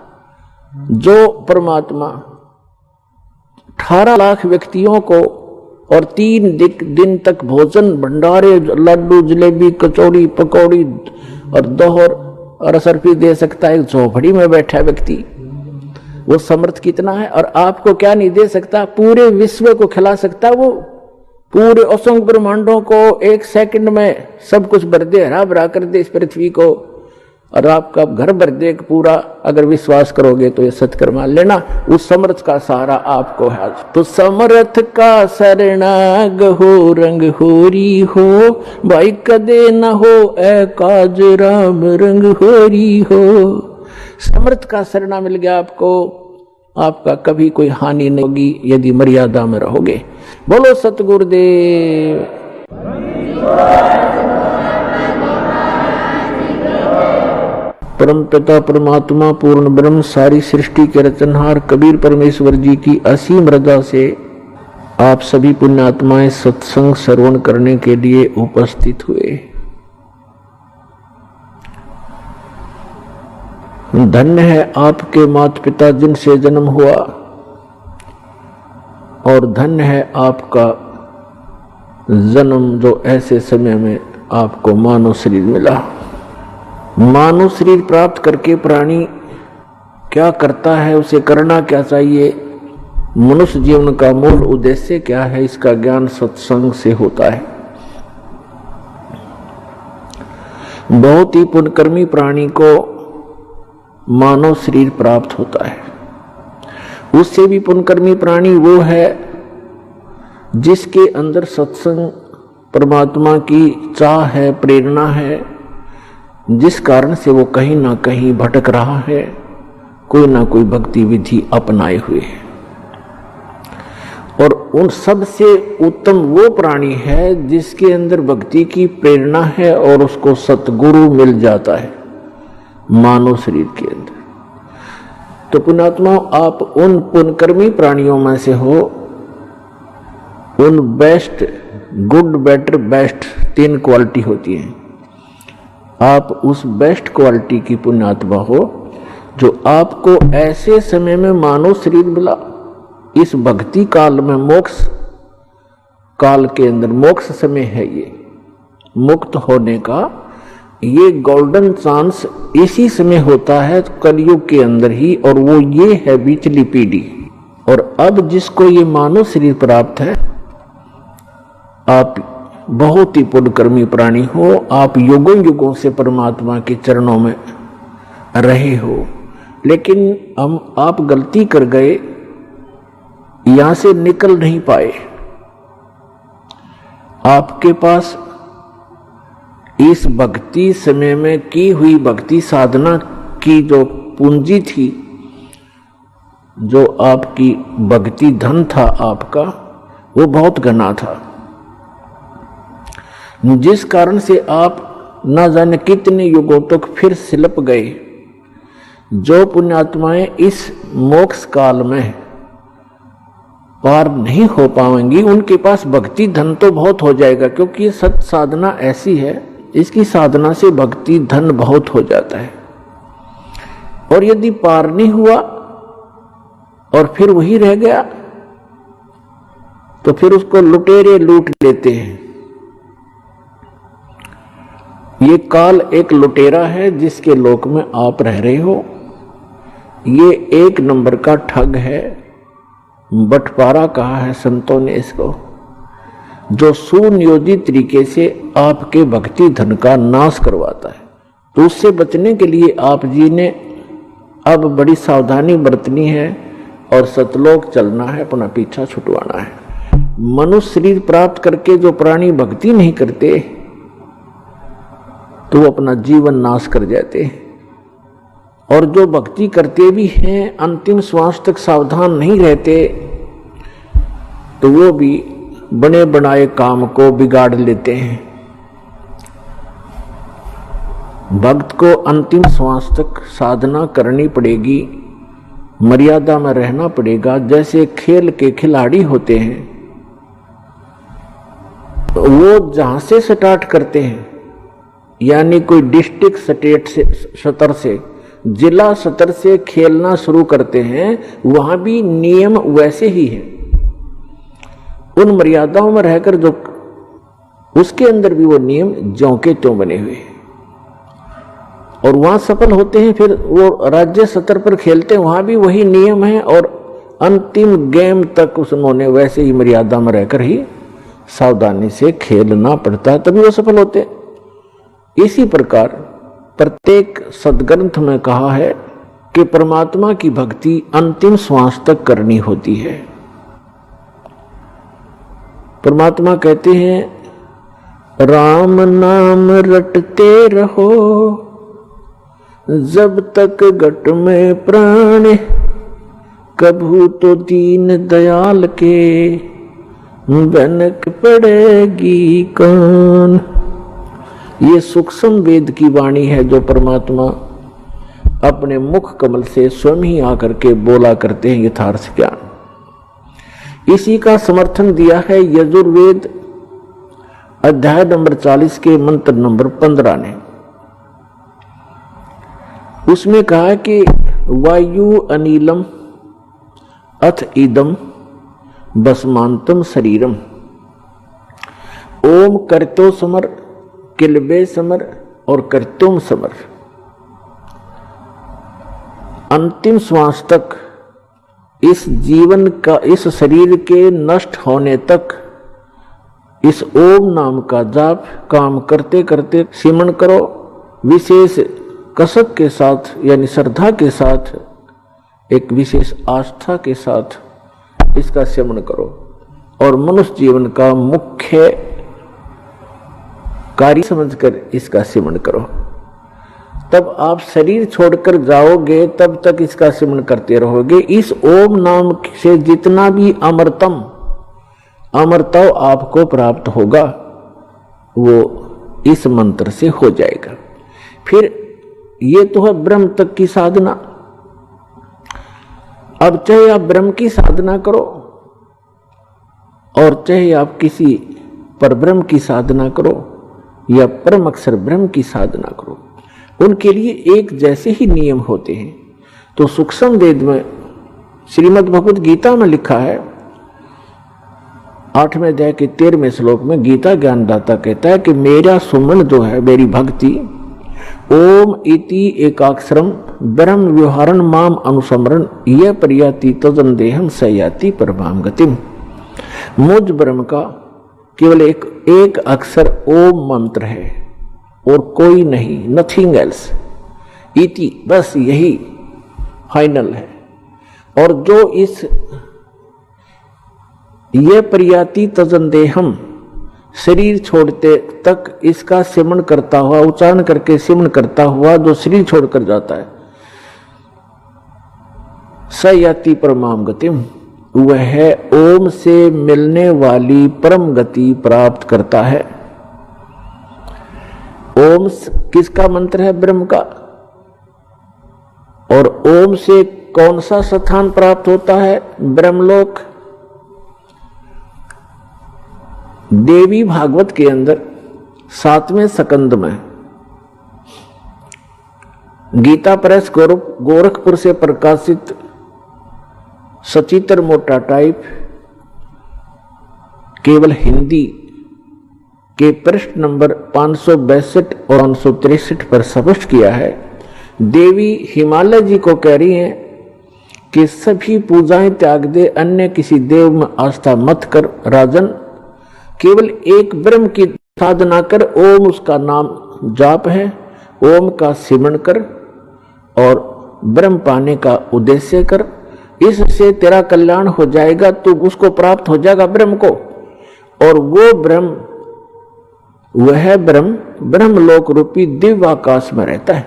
जो परमात्मा 18 लाख व्यक्तियों को और 3 दिन तक भोजन भंडारे, लड्डू जलेबी कचौड़ी पकौड़ी और दोहर और असरफी दे सकता है, एक झोपड़ी में बैठा व्यक्ति, वो समर्थ कितना है। और आपको क्या नहीं दे सकता, पूरे विश्व को खिला सकता, वो पूरे असंख्य ब्रह्मांडों को 1 सेकंड में सब कुछ भर दे, हरा भरा कर दे इस पृथ्वी को, और आपका घर भर दे पूरा। अगर विश्वास करोगे तो ये सत्कर मान लेना, उस समर्थ का सहारा आपको है। तो समर्थ का शरणाग हो रंग होरी हो, भाई कदे न हो ए काज राम रंग होरी हो। समर्थ का शरणा मिल गया आपको, आपका कभी कोई हानि नहीं होगी यदि मर्यादा में रहोगे। बोलो सतगुरुदेव। परम पिता परमात्मा पूर्ण ब्रह्म सारी सृष्टि के रचनहार कबीर परमेश्वर जी की असीम रजा से आप सभी पुण्यात्माएं सत्संग श्रवण करने के लिए उपस्थित हुए। धन्य है आपके माता पिता जिनसे जन्म हुआ, और धन्य है आपका जन्म जो ऐसे समय में आपको मानव शरीर मिला। मानव शरीर प्राप्त करके प्राणी क्या करता है, उसे करना क्या चाहिए, मनुष्य जीवन का मूल उद्देश्य क्या है, इसका ज्ञान सत्संग से होता है। बहुत ही पुण्यकर्मी प्राणी को मानव शरीर प्राप्त होता है। उससे भी पुण्यकर्मी प्राणी वो है जिसके अंदर सत्संग, परमात्मा की चाह है, प्रेरणा है, जिस कारण से वो कहीं ना कहीं भटक रहा है, कोई ना कोई भक्ति विधि अपनाए हुए है। और उन सब से उत्तम वो प्राणी है जिसके अंदर भक्ति की प्रेरणा है और उसको सतगुरु मिल जाता है मानव शरीर के अंदर। तो पुण्यात्मा, आप उन पुण्यकर्मी प्राणियों में से हो, उन best, good, better, best 3 quality होती हैं। आप उस बेस्ट क्वालिटी की पुण्यात्मा हो जो आपको ऐसे समय में मानव शरीर मिला, इस भक्ति काल में, मोक्ष काल के अंदर, मोक्ष समय है ये, मुक्त होने का ये गोल्डन चांस इसी समय होता है कलयुग के अंदर ही, और वो ये है बीचली पीढ़ी। और अब जिसको ये मानव शरीर प्राप्त है, आप बहुत ही पुण्यकर्मी प्राणी हो, आप युगों युगों से परमात्मा के चरणों में रहे हो, लेकिन आप गलती कर गए, यहां से निकल नहीं पाए। आपके पास इस भक्ति समय में की हुई भक्ति साधना की जो पूंजी थी, जो आपकी भक्ति धन था आपका, वो बहुत घना था, जिस कारण से आप न जाने कितने युगों तक फिर सिलप गए। जो पुण्यात्माएं इस मोक्ष काल में पार नहीं हो पाएंगी, उनके पास भक्ति धन तो बहुत हो जाएगा, क्योंकि सत साधना ऐसी है, इसकी साधना से भक्ति धन बहुत हो जाता है। और यदि पार नहीं हुआ और फिर वही रह गया, तो फिर उसको लुटेरे लूट लेते हैं। ये काल एक लुटेरा है जिसके लोक में आप रह रहे हो। ये 1 नंबर का ठग है, बटपारा कहा है संतों ने इसको, जो सुनियोजित तरीके से आपके भक्ति धन का नाश करवाता है। तो उससे बचने के लिए आप जी ने अब बड़ी सावधानी बरतनी है और सतलोक चलना है, अपना पीछा छुटवाना है। मनुष्य शरीर प्राप्त करके जो प्राणी भक्ति नहीं करते, तो वो अपना जीवन नाश कर जाते, और जो भक्ति करते भी हैं, अंतिम श्वास तक सावधान नहीं रहते, तो वो भी बने बनाए काम को बिगाड़ लेते हैं। भक्त को अंतिम श्वास तक साधना करनी पड़ेगी, मर्यादा में रहना पड़ेगा। जैसे खेल के खिलाड़ी होते हैं, वो जहां से स्टार्ट करते हैं, यानी कोई डिस्ट्रिक्ट स्टेट से स्तर से, जिला स्तर से खेलना शुरू करते हैं, वहां भी नियम वैसे ही है। उन मर्यादाओं में रहकर जो, उसके अंदर भी वो नियम ज्यों के त्यों बने हुए हैं, और वहां सफल होते हैं। फिर वो राज्य स्तर पर खेलते हैं, वहां भी वही नियम है, और अंतिम गेम तक उन्होंने वैसे ही मर्यादा में रहकर ही सावधानी से खेलना पड़ता है, तभी वो सफल होते हैं। इसी प्रकार प्रत्येक सदग्रंथ में कहा है कि परमात्मा की भक्ति अंतिम श्वास तक करनी होती है। परमात्मा कहते हैं, राम नाम रटते रहो जब तक घट में प्राण, कभू तो दीन दयाल के बनक पड़ेगी कौन। ये सूक्ष्म वेद की वाणी है जो परमात्मा अपने मुख कमल से स्वयं ही आकर के बोला करते हैं यथार्थ ज्ञान। इसी का समर्थन दिया है यजुर्वेद अध्याय नंबर 40 के मंत्र नंबर 15 ने। उसमें कहा कि वायु अनिलम अथ इदम भस्मांतम शरीरम, ओम करतो समर, किलबे समर और करतुम समर। अंतिम श्वास तक, इस जीवन का, इस शरीर के नष्ट होने तक इस ओम नाम का जाप काम करते करते सिमरण करो। विशेष कसक के साथ यानी श्रद्धा के साथ एक विशेष आस्था के साथ इसका सेवन करो और मनुष्य जीवन का मुख्य कार्य समझकर इसका सेवन करो। तब आप शरीर छोड़कर जाओगे तब तक इसका सेवन करते रहोगे। इस ओम नाम से जितना भी अमरत्व आपको प्राप्त होगा वो इस मंत्र से हो जाएगा। फिर ये तो है ब्रह्म तक की साधना। अब चाहे आप ब्रह्म की साधना करो और चाहे आप किसी परब्रह्म की साधना करो या परम अक्षर ब्रह्म की साधना करो, उनके लिए एक जैसे ही नियम होते हैं। तो सूक्ष्म वेद में श्रीमद् भगवत गीता में लिखा है 8वें अध्याय के 13वें श्लोक में गीता ज्ञानदाता कहता है कि मेरा सुमन जो है, मेरी भक्ति, ओम इति एकाक्षरम ब्रह्म व्यवहारण माम अनुसमरण यह प्रयाति तजन देहम सयाति परमाम गतिम। मुझ ब्रह्म का केवल एक अक्षर ओम मंत्र है और कोई नहीं, नथिंग एल्स। इति बस यही फाइनल है। और जो इस ये प्रयाति तजन देहम शरीर छोड़ते तक इसका सेवन करता हुआ, उच्चारण करके सेवन करता हुआ जो शरीर छोड़कर जाता है, सयाति परमाम गतिम, वह है ओम से मिलने वाली परम गति प्राप्त करता है। ओम किसका मंत्र है? ब्रह्म का। और ओम से कौन सा स्थान प्राप्त होता है? ब्रह्मलोक। देवी भागवत के अंदर 7वें स्कंद में गीता प्रेस गोरखपुर से प्रकाशित सचित्र मोटा टाइप केवल हिंदी के पृष्ठ नंबर 562 और 563 पर स्पष्ट किया है। देवी हिमालय जी को कह रही हैं कि सभी पूजाएं त्याग दे, अन्य किसी देव में आस्था मत कर राजन, केवल एक ब्रह्म की साधना कर, ओम उसका नाम जाप है, ओम का सिमरण कर और ब्रह्म पाने का उद्देश्य कर, इससे तेरा कल्याण हो जाएगा, तू उसको प्राप्त हो जाएगा ब्रह्म को। और वो ब्रह्म, वह ब्रह्म ब्रह्मलोक रूपी दिव्य आकाश में रहता है,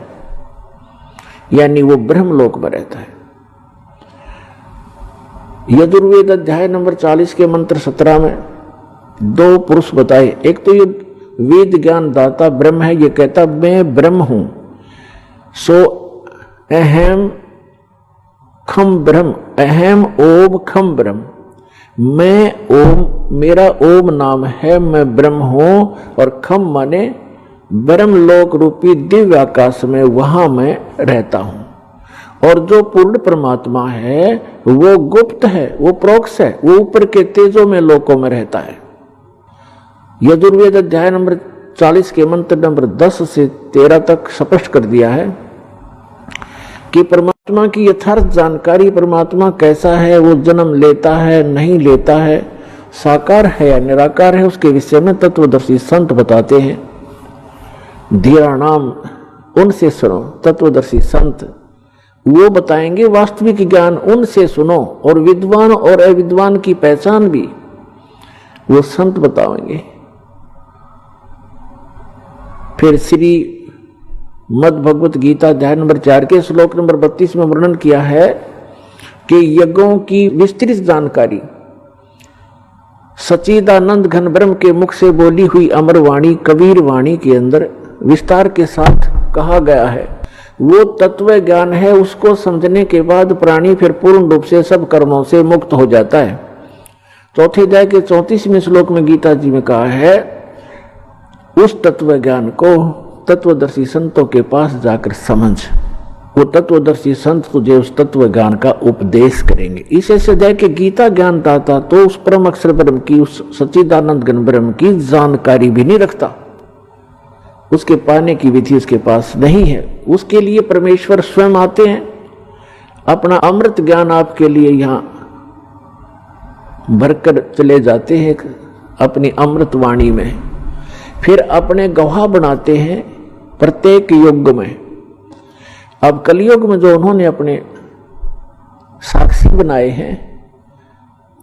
यानी वो ब्रह्मलोक में रहता है। यजुर्वेद अध्याय नंबर 40 के मंत्र 17 में 2 पुरुष बताए। एक तो ये वेद ज्ञान दाता ब्रह्म है, ये कहता मैं ब्रह्म हूं, सो अहम खम ब्रह्म, अहम ओम खम ब्रह्म, मैं ओम, मेरा ओम नाम है, मैं ब्रह्म हूं। और खम माने ब्रह्मलोक रूपी दिव्य आकाश में, वहां मैं रहता हूं। और जो पूर्ण परमात्मा है वो गुप्त है, वो प्रोक्ष है, वो ऊपर के तेजों में लोकों में रहता है। यजुर्वेद अध्याय नंबर 40 के मंत्र नंबर 10 से 13 तक स्पष्ट कर दिया है कि परमात्मा की यथार्थ जानकारी, परमात्मा कैसा है, वो जन्म लेता है नहीं लेता है, साकार है या निराकार है, उसके विषय में तत्वदर्शी संत बताते हैं। धीरा नाम उनसे सुनो, तत्वदर्शी संत वो बताएंगे वास्तविक ज्ञान, उनसे सुनो। और विद्वान और अविद्वान की पहचान भी वो संत बताएंगे। फिर श्री मद भगवत गीता अध्याय नंबर 4 के श्लोक नंबर 32 में वर्णन किया है कि यज्ञों की विस्तृत जानकारी सच्चिदानंद घन ब्रह्म के मुख से बोली हुई अमर वाणी कबीर वाणी के अंदर विस्तार के साथ कहा गया है। वो तत्व ज्ञान है, उसको समझने के बाद प्राणी फिर पूर्ण रूप से सब कर्मों से मुक्त हो जाता है। चौथे अध्याय के 34वें श्लोक में गीता जी में कहा है उस तत्व ज्ञान को तत्वदर्शी संतों के पास जाकर समझ, वो तत्वदर्शी संत तुझे उस तत्व ज्ञान का उपदेश करेंगे। इस अध्याय के गीता ज्ञान दाता तो उस परम अक्षर ब्रह्म की, उस सच्चिदानंद घन ब्रह्म की जानकारी भी नहीं रखता, उसके पाने की विधि उसके पास नहीं है। उसके लिए परमेश्वर स्वयं आते हैं, अपना अमृत ज्ञान आपके लिए यहाँ भरकर चले जाते हैं अपनी अमृत वाणी में, फिर अपने गवाह बनाते हैं प्रत्येक युग में। अब कलयुग में जो उन्होंने अपने साक्षी बनाए हैं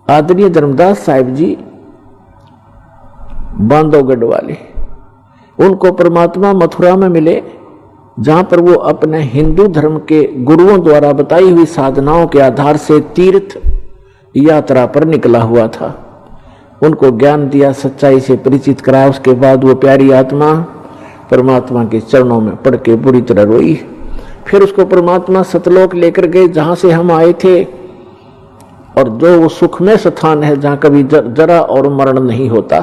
आदरणीय धर्मदास साहिब जी बांधवगढ़ वाले। उनको परमात्मा मथुरा में मिले, जहां पर वो अपने हिंदू धर्म के गुरुओं द्वारा बताई हुई साधनाओं के आधार से तीर्थ यात्रा पर निकला हुआ था। उनको ज्ञान दिया, सच्चाई से परिचित कराया। उसके बाद वो प्यारी आत्मा परमात्मा के चरणों में पड़ के बुरी तरह रोई। फिर उसको परमात्मा सतलोक लेकर गए, जहां से हम आए थे, और जो वो सुखमय स्थान है जहां कभी जरा और मरण नहीं होता,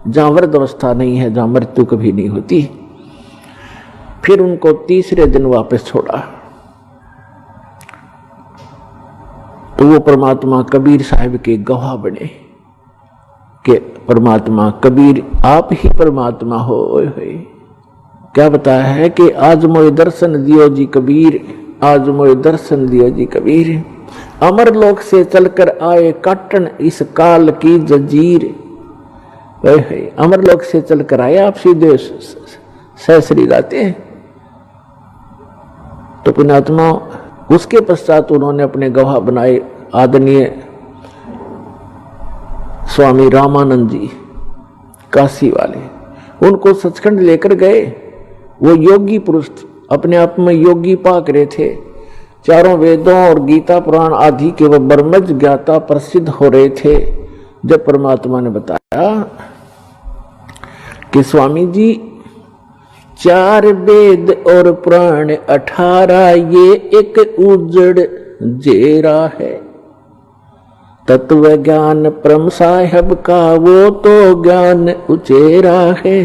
जहां वृद्ध अवस्था नहीं है, जहां मृत्यु कभी नहीं होती। फिर उनको तीसरे दिन वापस छोड़ा तो वो परमात्मा कबीर साहिब के गवाह बने कि परमात्मा कबीर आप ही परमात्मा हो। क्या बताया है कि आज मोए दर्शन दियो जी कबीर, आज मोए दर्शन दियो जी कबीर, अमर लोक से चलकर आए काटन इस काल की जंजीर। अमर लोक से चलकर आए, आप सीधे सहसरी गाते हैं। तो पुण्यात्मा उसके पश्चात उन्होंने अपने गवाह बनाए आदरणीय स्वामी रामानंद जी काशी वाले। उनको सचखंड लेकर गए। वो योगी पुरुष अपने आप में योगी पाक रहे थे। चारों वेदों और गीता पुराण आदि के वो ब्रह्मज्ञ ज्ञाता प्रसिद्ध हो रहे थे। जब परमात्मा ने बताया कि स्वामी जी 4 वेद और पुराण 18 ये एक उजड़ जेरा है, तत्व ज्ञान परम साहिब का वो तो ज्ञान उचेरा है।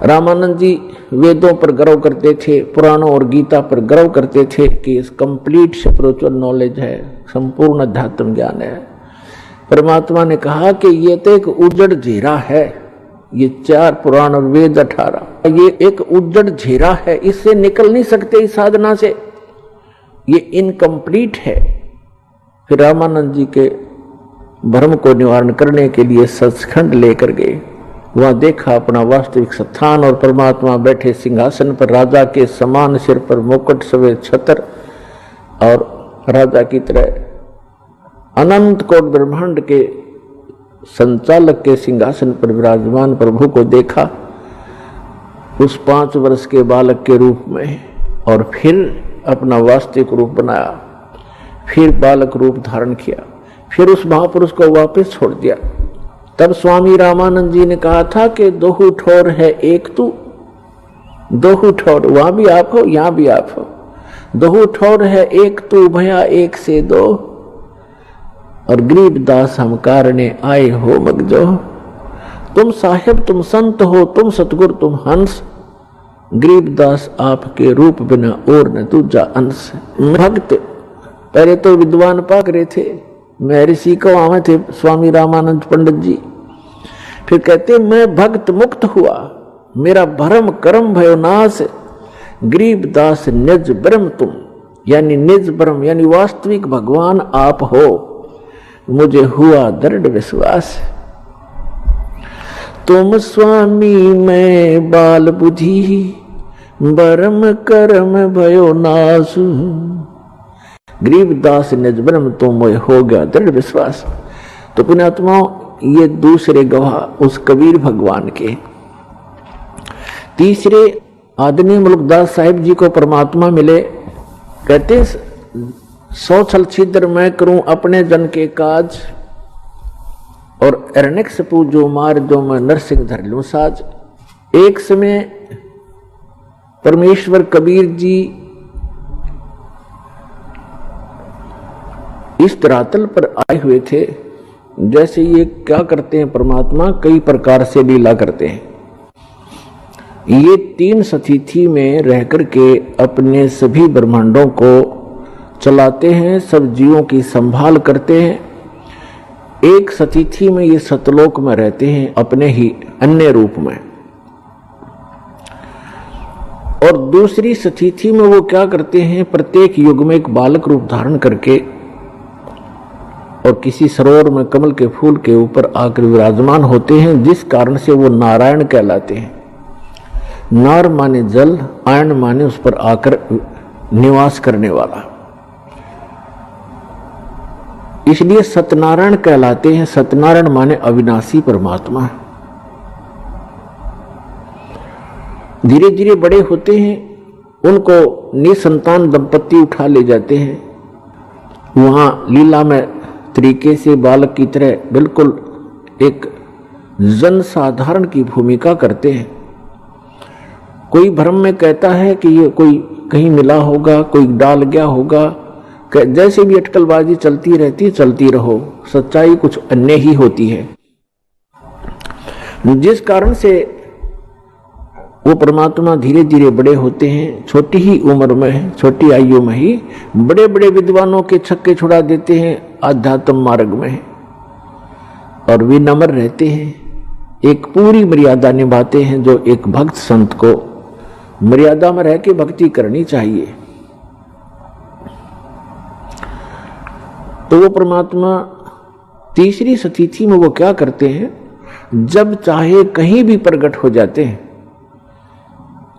रामानंद जी वेदों पर गर्व करते थे, पुराणों और गीता पर गर्व करते थे कि इस कंप्लीट स्पिरिचुअल नॉलेज है, संपूर्ण अध्यात्म ज्ञान है। परमात्मा ने कहा कि ये तो एक उजड़ घेरा है, ये 4 पुराण और वेद 18 ये एक उजड़ घेरा है, इससे निकल नहीं सकते इस साधना से, ये इनकम्प्लीट है। फिर रामानंद जी के भ्रम को निवारण करने के लिए सचखंड लेकर गए। वहां देखा अपना वास्तविक स्थान और परमात्मा बैठे सिंहासन पर, राजा के समान, सिर पर मुकुट, सफेद छत्र और राजा की तरह अनंत कोट ब्रह्मांड के संचालक के सिंहासन पर विराजमान प्रभु को देखा उस 5 वर्ष के बालक के रूप में, और फिर अपना वास्तविक रूप बनाया, फिर बालक रूप धारण किया, फिर उस महापुरुष को वापस छोड़ दिया। तब स्वामी रामानंद जी ने कहा था कि 2 ठोर है एक तू, 2 ठोर, वहां भी आप हो यहां भी आप हो, 2 ठोर है एक तू भया एक से 2, और गरीबदास हम कारणे आए हो मगजो। तुम साहिब तुम संत हो, तुम सतगुरु तुम हंस, गरीबदास आपके रूप बिना और न दूजा अंश। भक्त पहले तो विद्वान पाक रहे थे, मैं ऋषि को आवे थे स्वामी रामानंद पंडित जी। फिर कहते मैं भक्त मुक्त हुआ, मेरा भरम कर्म भयो नाश, गरीबदास निज ब्रह्म तुम, यानी निज ब्रह्म यानी वास्तविक भगवान आप हो, मुझे हुआ दृढ़ विश्वास। तुम स्वामी मैं बाल बुद्धि, ब्रह्म कर्म भयो नाश, गरीबदास निज ब्रह्म तुम हो गया दृढ़ विश्वास। तो पुण्यात्माओं ये दूसरे गवाह उस कबीर भगवान के। तीसरे आदरणीय मुल्कदास साहिब जी को परमात्मा मिले, कहते 100 छल छिद्र मैं करूं अपने जन के काज, और हिरण्यकशिपु जो मार दो मैं नरसिंह धर लूं साज। एक समय परमेश्वर कबीर जी इस धरातल पर आए हुए थे। जैसे ये क्या करते हैं परमात्मा, कई प्रकार से लीला करते हैं। ये 3 सतिथि में रह करके अपने सभी ब्रह्मांडों को चलाते हैं, सब जीवों की संभाल करते हैं। एक सतिथि में ये सतलोक में रहते हैं अपने ही अन्य रूप में, और दूसरी सतिथि में वो क्या करते हैं, प्रत्येक युग में एक बालक रूप धारण करके और किसी सरोवर में कमल के फूल के ऊपर आकर विराजमान होते हैं, जिस कारण से वो नारायण कहलाते हैं। नार माने जल, आयन माने उस पर आकर निवास करने वाला। इसलिए सत्यनारायण कहलाते हैं। सत्यनारायण माने अविनाशी परमात्मा। धीरे धीरे बड़े होते हैं, उनको निसंतान दंपत्ति उठा ले जाते हैं। वहां लीला में तरीके से बालक की तरह बिल्कुल एक जन साधारण की भूमिका करते हैं। कोई भ्रम में कहता है कि ये कोई कहीं मिला होगा, कोई डाल गया होगा, जैसे भी अटकलबाजी चलती रहती, चलती रहो, सच्चाई कुछ अन्य ही होती है। जिस कारण से वो परमात्मा धीरे धीरे बड़े होते हैं, छोटी ही उम्र में, छोटी आयु में ही बड़े बड़े विद्वानों के छक्के छुड़ा देते हैं आध्यात्म मार्ग में, और विनम्र रहते हैं, एक पूरी मर्यादा निभाते हैं जो एक भक्त संत को मर्यादा में रह के भक्ति करनी चाहिए। तो वो परमात्मा तीसरी स्थिति में वो क्या करते हैं, जब चाहे कहीं भी प्रकट हो जाते हैं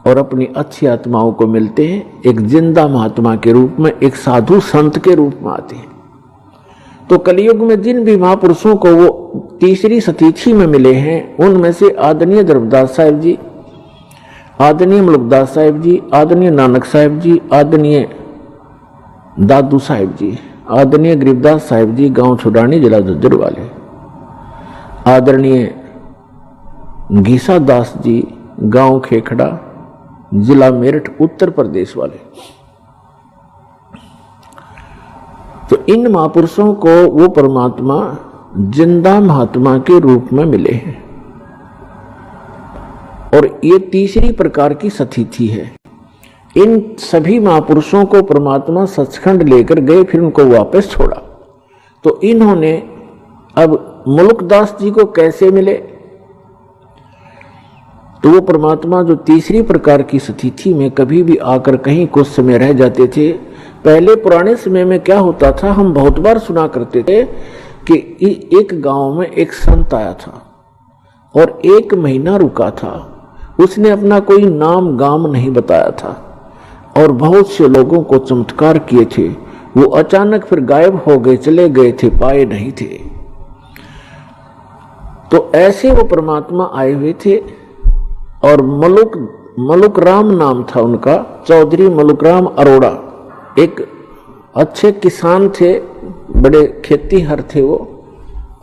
और अपनी अच्छी आत्माओं को मिलते हैं, एक जिंदा महात्मा के रूप में, एक साधु संत के रूप में आते हैं। तो कलयुग में जिन भी महापुरुषों को वो तीसरी स्थिति में मिले हैं, उनमें से आदरणीय धर्मदास साहिब जी, आदरणीय मुल्कदास साहिब जी, आदरणीय नानक साहिब जी, आदरणीय दादू साहिब जी, आदरणीय गरीबदास साहिब जी, गांव छुडानी, जिला झज्जर वाले, आदरणीय घीसा दास जी, गांव खेखड़ा, जिला मेरठ, उत्तर प्रदेश वाले। तो इन महापुरुषों को वो परमात्मा जिंदा महात्मा के रूप में मिले हैं, और ये तीसरी प्रकार की स्थिति है। इन सभी महापुरुषों को परमात्मा सचखंड लेकर गए, फिर उनको वापस छोड़ा। तो इन्होंने अब मुल्कदास जी को कैसे मिले, तो वो परमात्मा जो तीसरी प्रकार की स्थिति में कभी भी आकर कहीं कुछ समय रह जाते थे। पहले पुराने समय में क्या होता था, हम बहुत बार सुना करते थे कि एक गांव में एक संत आया था और 1 महीना रुका था। उसने अपना कोई नाम गाम नहीं बताया था और बहुत से लोगों को चमत्कार किए थे। वो अचानक फिर गायब हो गए, चले गए थे, पाए नहीं थे। तो ऐसे वो परमात्मा आए हुए थे, और मलुक राम नाम था उनका, चौधरी मलुक राम अरोड़ा। एक अच्छे किसान थे, बड़े खेतीहर थे, वो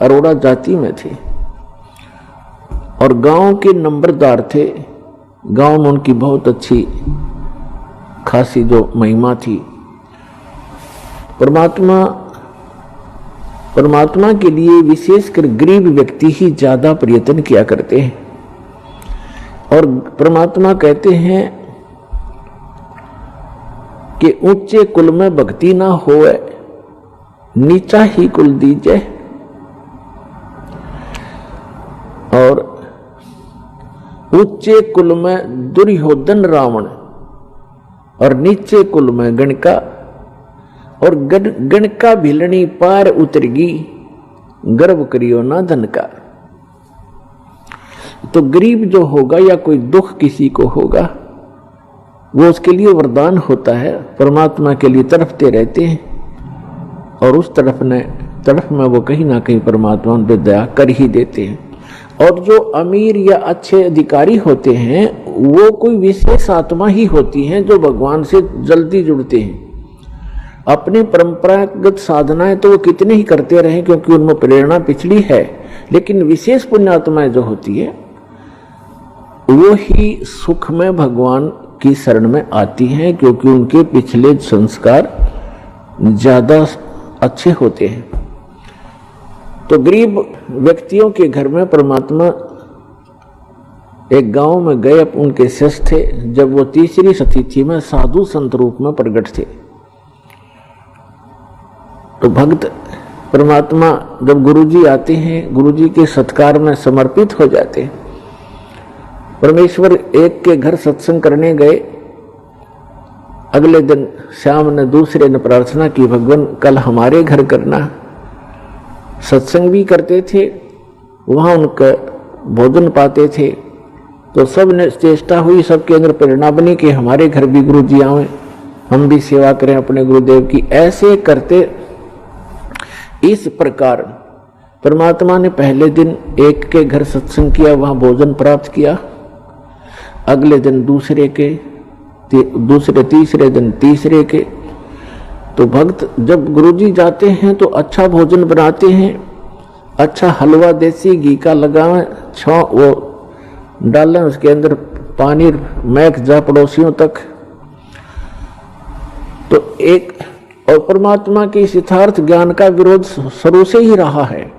अरोड़ा जाति में थे और गांव के नंबरदार थे। गांव में उनकी बहुत अच्छी खासी जो महिमा थी। परमात्मा के लिए विशेषकर गरीब व्यक्ति ही ज्यादा प्रयत्न किया करते हैं, और परमात्मा कहते हैं कि ऊंचे कुल में भक्ति ना होए, नीचा ही कुल दीजे, और ऊंचे कुल में दुर्योधन रावण और नीचे कुल में गणका, और गणका भिलनी पार उतरगी, गर्व करियो ना धन का। तो गरीब जो होगा या कोई दुख किसी को होगा, वो उसके लिए वरदान होता है, परमात्मा के लिए तड़पते रहते हैं, और उस तरफ में वो कहीं ना कहीं परमात्मा उन पर दया कर ही देते हैं। और जो अमीर या अच्छे अधिकारी होते हैं, वो कोई विशेष आत्मा ही होती हैं जो भगवान से जल्दी जुड़ते हैं। अपनी परंपरागत साधनाएं तो वो कितने ही करते रहे, क्योंकि उनमें प्रेरणा पिछड़ी है, लेकिन विशेष पुण्यात्माएं जो होती है वो ही सुख में भगवान की शरण में आती हैं, क्योंकि उनके पिछले संस्कार ज्यादा अच्छे होते हैं। तो गरीब व्यक्तियों के घर में परमात्मा एक गांव में गए, उनके शिष्य थे, जब वो तीसरी स्थिति में साधु संत रूप में प्रकट थे। तो भक्त परमात्मा जब गुरुजी आते हैं, गुरुजी के सत्कार में समर्पित हो जाते हैं। परमेश्वर एक के घर सत्संग करने गए, अगले दिन श्याम ने दूसरे ने प्रार्थना की, भगवान कल हमारे घर करना। सत्संग भी करते थे, वहां उनका भोजन पाते थे, तो सब ने चेष्टा हुई, सबके अंदर प्रेरणा बनी कि हमारे घर भी गुरु जी आए। हम भी सेवा करें अपने गुरुदेव की। ऐसे करते इस प्रकार परमात्मा ने पहले दिन एक के घर सत्संग किया, वहां भोजन प्राप्त किया, अगले दिन दूसरे के, तीसरे दिन तीसरे के। तो भक्त जब गुरुजी जाते हैं तो अच्छा भोजन बनाते हैं, अच्छा हलवा देसी घी का लगावें, वो डालें, उसके अंदर पानी महक जा पड़ोसियों तक। तो एक और परमात्मा के इस यथार्थ ज्ञान का विरोध शुरू से ही रहा है।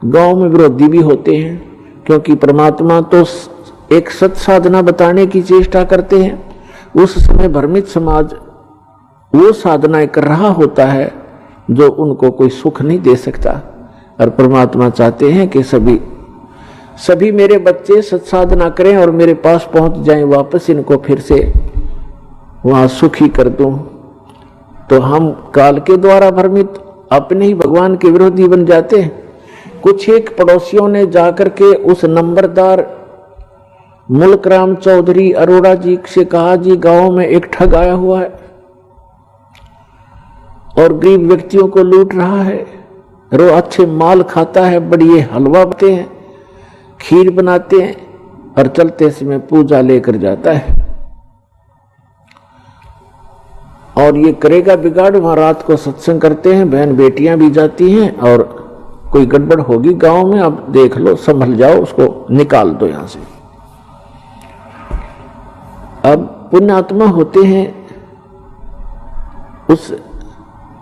गांव में विरोधी भी होते हैं, क्योंकि परमात्मा तो एक सत साधना बताने की चेष्टा करते हैं। उस समय भ्रमित समाज वो साधनाएं कर रहा होता है जो उनको कोई सुख नहीं दे सकता, और परमात्मा चाहते हैं कि सभी मेरे बच्चे सत्साधना करें और मेरे पास पहुंच जाएं वापस, इनको फिर से वहां सुखी कर दूं। तो हम काल के द्वारा भ्रमित अपने ही भगवान के विरोधी बन जाते हैं। कुछ एक पड़ोसियों ने जाकर के उस नंबरदार मुल्क राम चौधरी अरोड़ा जी से कहा, जी गांव में एक ठग आया हुआ है और गरीब व्यक्तियों को लूट रहा है, रो अच्छे माल खाता है, बढ़िया हलवा बनाते हैं, खीर बनाते हैं और चलते समय पूजा लेकर जाता है, और ये करेगा बिगाड़। वहां रात को सत्संग करते हैं, बहन बेटियां भी जाती हैं, और कोई गड़बड़ होगी गांव में, अब देख लो, संभल जाओ, उसको निकाल दो यहां से। अब पुण्यात्मा होते हैं, उस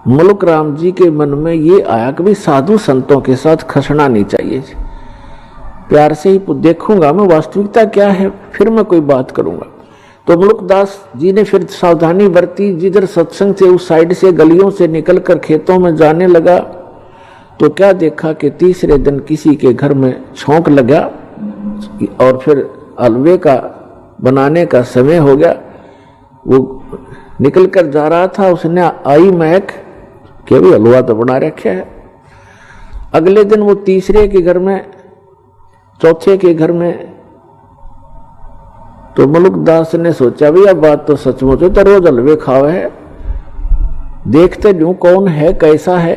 मुल्क राम जी के मन में ये आया कि भी साधु संतों के साथ खसना नहीं चाहिए, प्यार से ही देखूंगा मैं वास्तविकता क्या है, फिर मैं कोई बात करूंगा। तो मुल्कदास जी ने फिर सावधानी बरती, जिधर सत्संग से उस साइड से गलियों से निकलकर खेतों में जाने लगा, तो क्या देखा कि तीसरे दिन किसी के घर में छौंक लगा और फिर हलवे का बनाने का समय हो गया। वो निकल कर जा रहा था, उसने आई महक कि भी हलवा तो बना रखा है। अगले दिन वो तीसरे के घर में, चौथे के घर में, तो मुल्कदास ने सोचा भी अब बात तो सचमुच है, तो रोज हलवे खावे है, देखते नहीं कौन है कैसा है।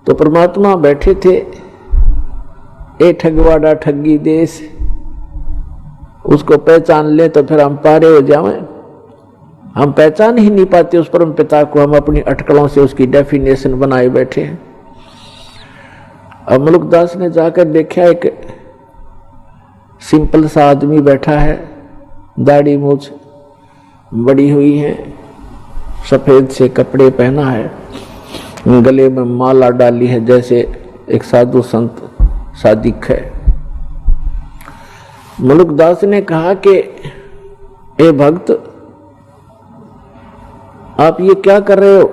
तो परमात्मा बैठे थे, ए ठगवाड़ा ठगी देश, उसको पहचान ले तो फिर हम पारे हो जाएं। हम पहचान ही नहीं पाते उस परम पिता को, हम अपनी अटकलों से उसकी डेफिनेशन बनाए बैठे हैं। अब मुल्कदास ने जाकर देखा, एक सिंपल सा आदमी बैठा है, दाढ़ी मूछ बड़ी हुई है, सफेद से कपड़े पहना है, गले में माला डाली है, जैसे एक साधु संत सा दिख है। मुल्कदास ने कहा कि ए भक्त, आप ये क्या कर रहे हो?